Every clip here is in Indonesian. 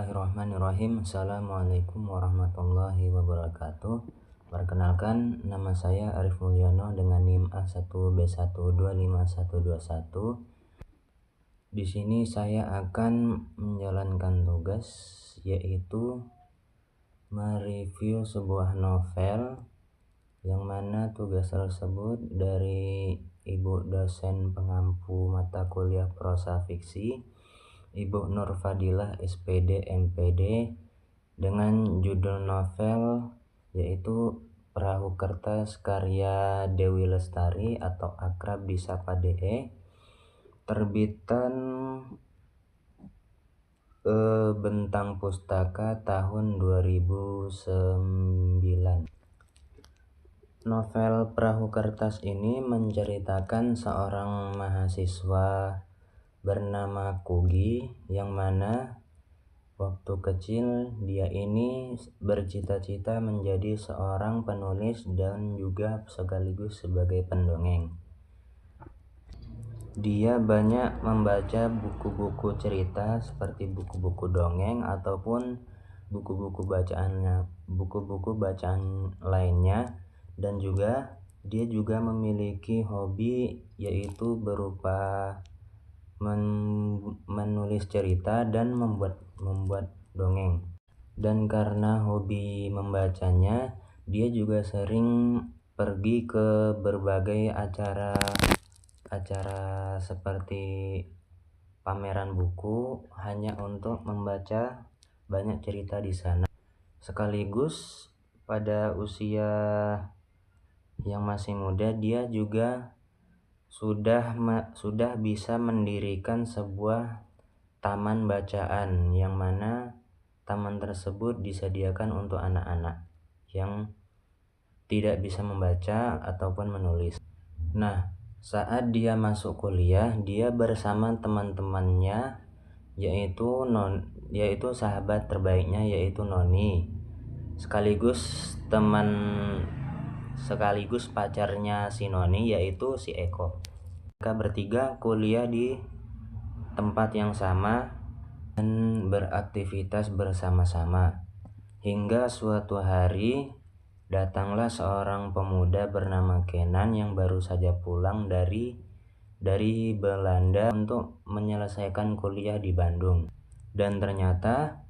Bismillahirrahmanirrahim. Assalamualaikum warahmatullahi wabarakatuh. Perkenalkan, nama saya Arif Mulyono dengan NIM A1B1251121. Di sini saya akan menjalankan tugas, yaitu mereview sebuah novel, yang mana tugas tersebut dari Ibu dosen pengampu mata kuliah prosa fiksi, Ibu Nur Fadilah SPD MPD, dengan judul novel yaitu Perahu Kertas karya Dewi Lestari atau akrab disapa DE, terbitan Bentang Pustaka tahun 2009. Novel Perahu Kertas ini menceritakan seorang mahasiswa bernama Kugi, yang mana waktu kecil dia ini bercita-cita menjadi seorang penulis dan juga sekaligus sebagai pendongeng. Dia banyak membaca buku-buku cerita seperti buku-buku dongeng ataupun buku-buku bacaan lainnya, dan juga dia juga memiliki hobi yaitu berupa menulis cerita dan membuat dongeng. Dan karena hobi membacanya, dia juga sering pergi ke berbagai acara seperti pameran buku hanya untuk membaca banyak cerita di sana. Sekaligus pada usia yang masih muda, dia juga sudah bisa mendirikan sebuah taman bacaan, yang mana taman tersebut disediakan untuk anak-anak yang tidak bisa membaca ataupun menulis. Nah, saat dia masuk kuliah, dia bersama teman-temannya yaitu sahabat terbaiknya yaitu Noni, sekaligus pacarnya si Noni yaitu si Eko. Mereka bertiga kuliah di tempat yang sama dan beraktivitas bersama-sama, hingga suatu hari datanglah seorang pemuda bernama Kenan yang baru saja pulang dari Belanda untuk menyelesaikan kuliah di Bandung. Dan ternyata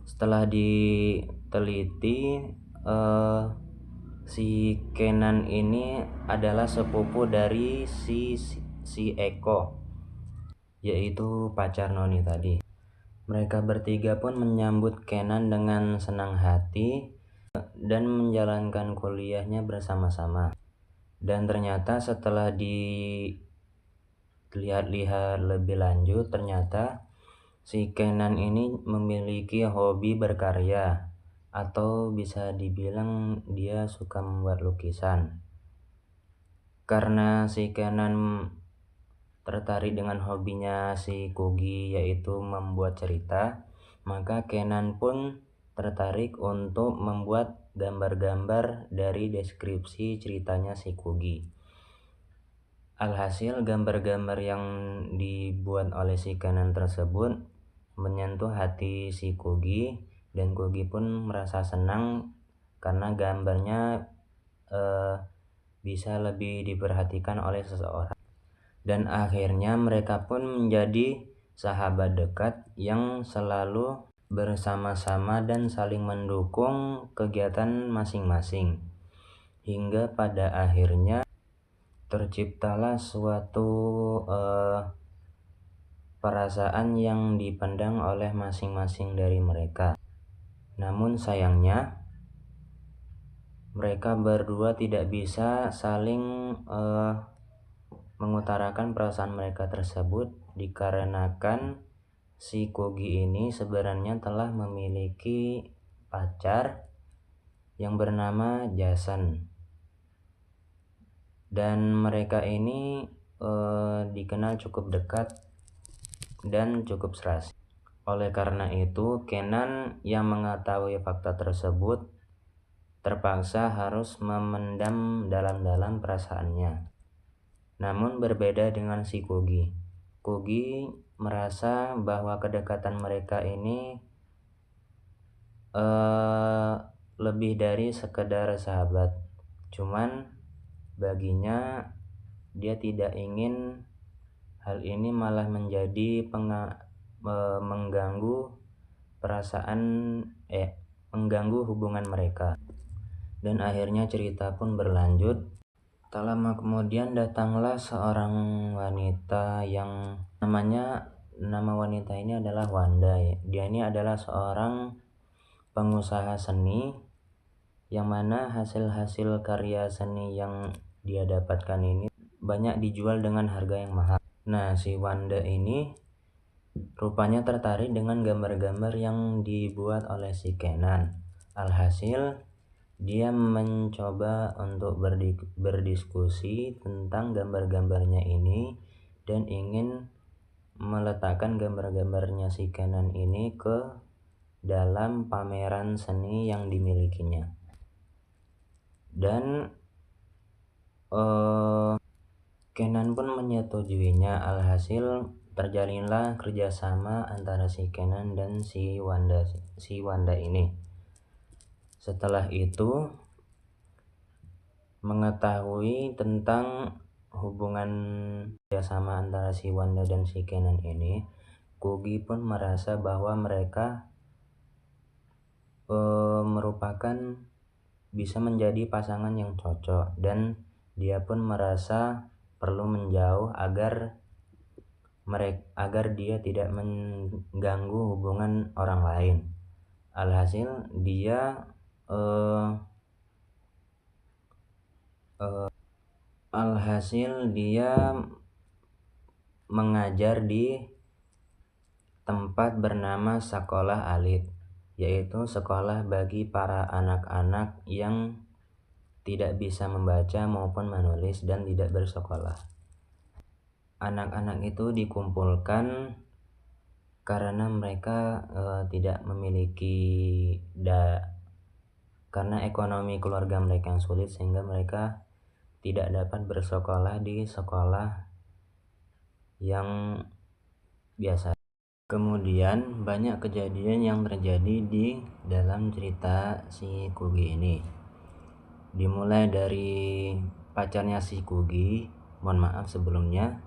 setelah diteliti, si Kenan ini adalah sepupu dari si Eko, yaitu pacar Noni tadi. Mereka bertiga pun menyambut Kenan dengan senang hati dan menjalankan kuliahnya bersama-sama. Dan ternyata setelah dilihat-lihat lebih lanjut, ternyata si Kenan ini memiliki hobi berkarya, atau bisa dibilang dia suka membuat lukisan. Karena si Kenan tertarik dengan hobinya si Kugi yaitu membuat cerita, maka Kenan pun tertarik untuk membuat gambar-gambar dari deskripsi ceritanya si Kugi. Alhasil gambar-gambar yang dibuat oleh si Kenan tersebut menyentuh hati si Kugi, dan Kugi pun merasa senang karena gambarnya bisa lebih diperhatikan oleh seseorang. Dan akhirnya mereka pun menjadi sahabat dekat yang selalu bersama-sama dan saling mendukung kegiatan masing-masing, hingga pada akhirnya terciptalah suatu perasaan yang dipendam oleh masing-masing dari mereka. Namun sayangnya mereka berdua tidak bisa saling mengutarakan perasaan mereka tersebut, dikarenakan si Kugi ini sebenarnya telah memiliki pacar yang bernama Jason, dan mereka ini dikenal cukup dekat dan cukup serasi. Oleh karena itu, Kenan yang mengetahui fakta tersebut terpaksa harus memendam dalam-dalam perasaannya. Namun berbeda dengan si Kugi. Kugi merasa bahwa kedekatan mereka ini lebih dari sekedar sahabat. Cuman baginya dia tidak ingin hal ini malah menjadi mengganggu perasaan mengganggu hubungan mereka. Dan akhirnya cerita pun berlanjut. Tak lama kemudian datanglah seorang wanita yang nama wanita ini adalah Wanda. Dia ini adalah seorang pengusaha seni yang mana hasil-hasil karya seni yang dia dapatkan ini banyak dijual dengan harga yang mahal. Nah, si Wanda ini rupanya tertarik dengan gambar-gambar yang dibuat oleh si Kenan. Alhasil dia mencoba untuk berdiskusi tentang gambar-gambarnya ini dan ingin meletakkan gambar-gambarnya si Kenan ini ke dalam pameran seni yang dimilikinya. Dan Kenan pun menyetujuinya. Alhasil terjalinlah kerjasama antara si Kenan dan si Wanda ini. Setelah itu, mengetahui tentang hubungan kerjasama antara si Wanda dan si Kenan ini, Kugi pun merasa bahwa mereka merupakan bisa menjadi pasangan yang cocok, dan dia pun merasa perlu menjauh agar dia tidak mengganggu hubungan orang lain. Alhasil dia mengajar di tempat bernama Sekolah Alit, yaitu sekolah bagi para anak-anak yang tidak bisa membaca maupun menulis dan tidak bersekolah. Anak-anak itu dikumpulkan karena mereka tidak memiliki karena ekonomi keluarga mereka yang sulit, sehingga mereka tidak dapat bersekolah di sekolah yang biasa. Kemudian banyak kejadian yang terjadi di dalam cerita si Kugi ini. Dimulai dari pacarnya si Kugi, mohon maaf sebelumnya,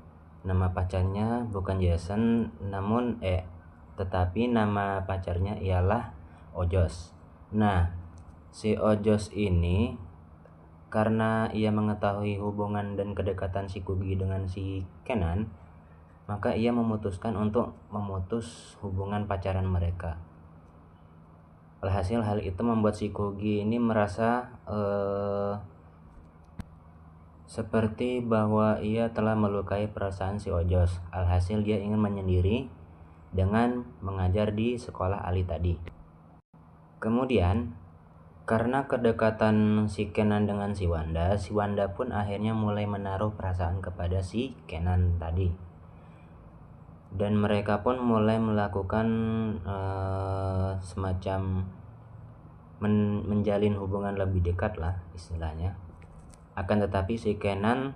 nama pacarnya bukan Jason, tetapi nama pacarnya ialah Ojos. Nah, si Ojos ini karena ia mengetahui hubungan dan kedekatan si Kugi dengan si Kenan, maka ia memutuskan untuk memutus hubungan pacaran mereka. Alhasil hal itu membuat si Kugi ini merasa seperti bahwa ia telah melukai perasaan si Ojos. Alhasil dia ingin menyendiri dengan mengajar di sekolah Ali tadi. Kemudian karena kedekatan si Kenan dengan si Wanda pun akhirnya mulai menaruh perasaan kepada si Kenan tadi. Dan mereka pun mulai melakukan semacam menjalin hubungan lebih dekat lah istilahnya. Akan tetapi si Kenan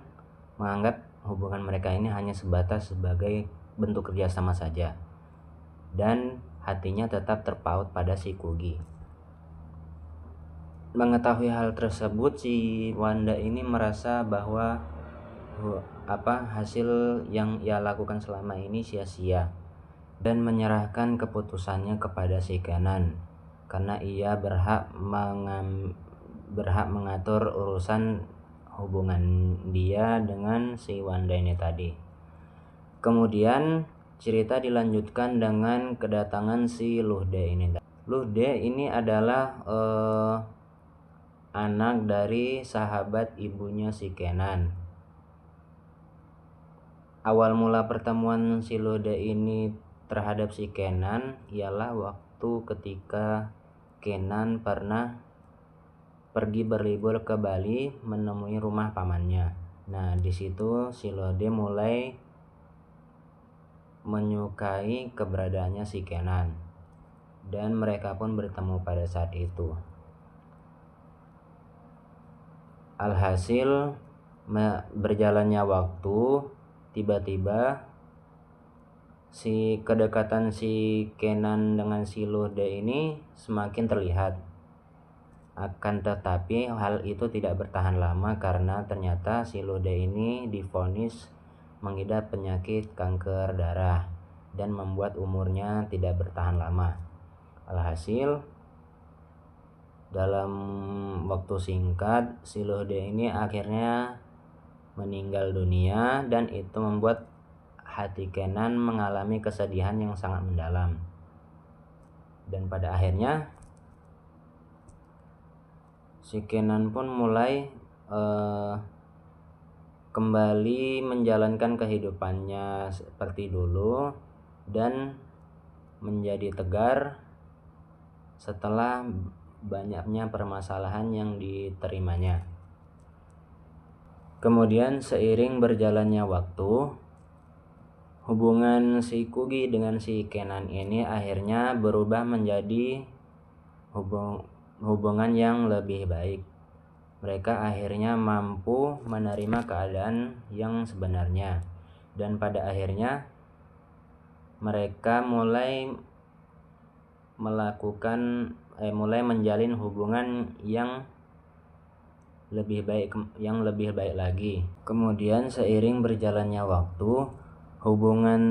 menganggap hubungan mereka ini hanya sebatas sebagai bentuk kerjasama saja, dan hatinya tetap terpaut pada si Kugi. Mengetahui hal tersebut, si Wanda ini merasa bahwa hasil yang ia lakukan selama ini sia-sia, dan menyerahkan keputusannya kepada si Kenan karena ia berhak mengatur urusan hubungan dia dengan si Wanda ini tadi. Kemudian cerita dilanjutkan dengan kedatangan si Luhde ini. Luhde ini adalah anak dari sahabat ibunya si Kenan. Awal mula pertemuan si Luhde ini terhadap si Kenan ialah waktu ketika Kenan pernah pergi berlibur ke Bali menemui rumah pamannya. Nah, di situ si Luhde mulai menyukai keberadaannya si Kenan, dan mereka pun bertemu pada saat itu. Alhasil berjalannya waktu, tiba-tiba kedekatan si Kenan dengan si Lude ini semakin terlihat. Akan tetapi hal itu tidak bertahan lama karena ternyata si Lude ini divonis mengidap penyakit kanker darah dan membuat umurnya tidak bertahan lama. Alhasil dalam waktu singkat si Lude ini akhirnya meninggal dunia, dan itu membuat hati Kenan mengalami kesedihan yang sangat mendalam. Dan pada akhirnya si Kenan pun mulai kembali menjalankan kehidupannya seperti dulu dan menjadi tegar setelah banyaknya permasalahan yang diterimanya. Kemudian seiring berjalannya waktu, hubungan si Kugi dengan si Kenan ini akhirnya berubah menjadi hubungan yang lebih baik. Mereka akhirnya mampu menerima keadaan yang sebenarnya, dan pada akhirnya mereka mulai menjalin hubungan yang lebih baik lagi. Kemudian seiring berjalannya waktu, hubungan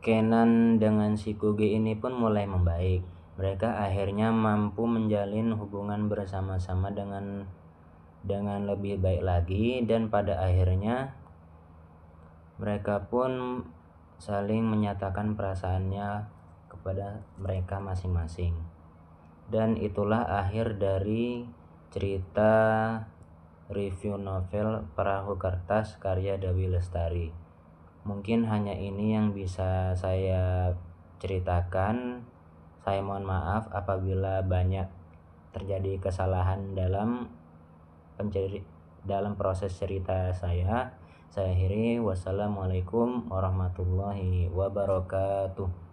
Kenan dengan si Kugi ini pun mulai membaik. Mereka akhirnya mampu menjalin hubungan bersama-sama dengan lebih baik lagi, dan pada akhirnya mereka pun saling menyatakan perasaannya kepada mereka masing-masing. Dan itulah akhir dari cerita review novel Perahu Kertas karya Dewi Lestari. Mungkin hanya ini yang bisa saya ceritakan. Saya mohon maaf apabila banyak terjadi kesalahan dalam proses cerita saya. Saya akhiri, wassalamualaikum warahmatullahi wabarakatuh.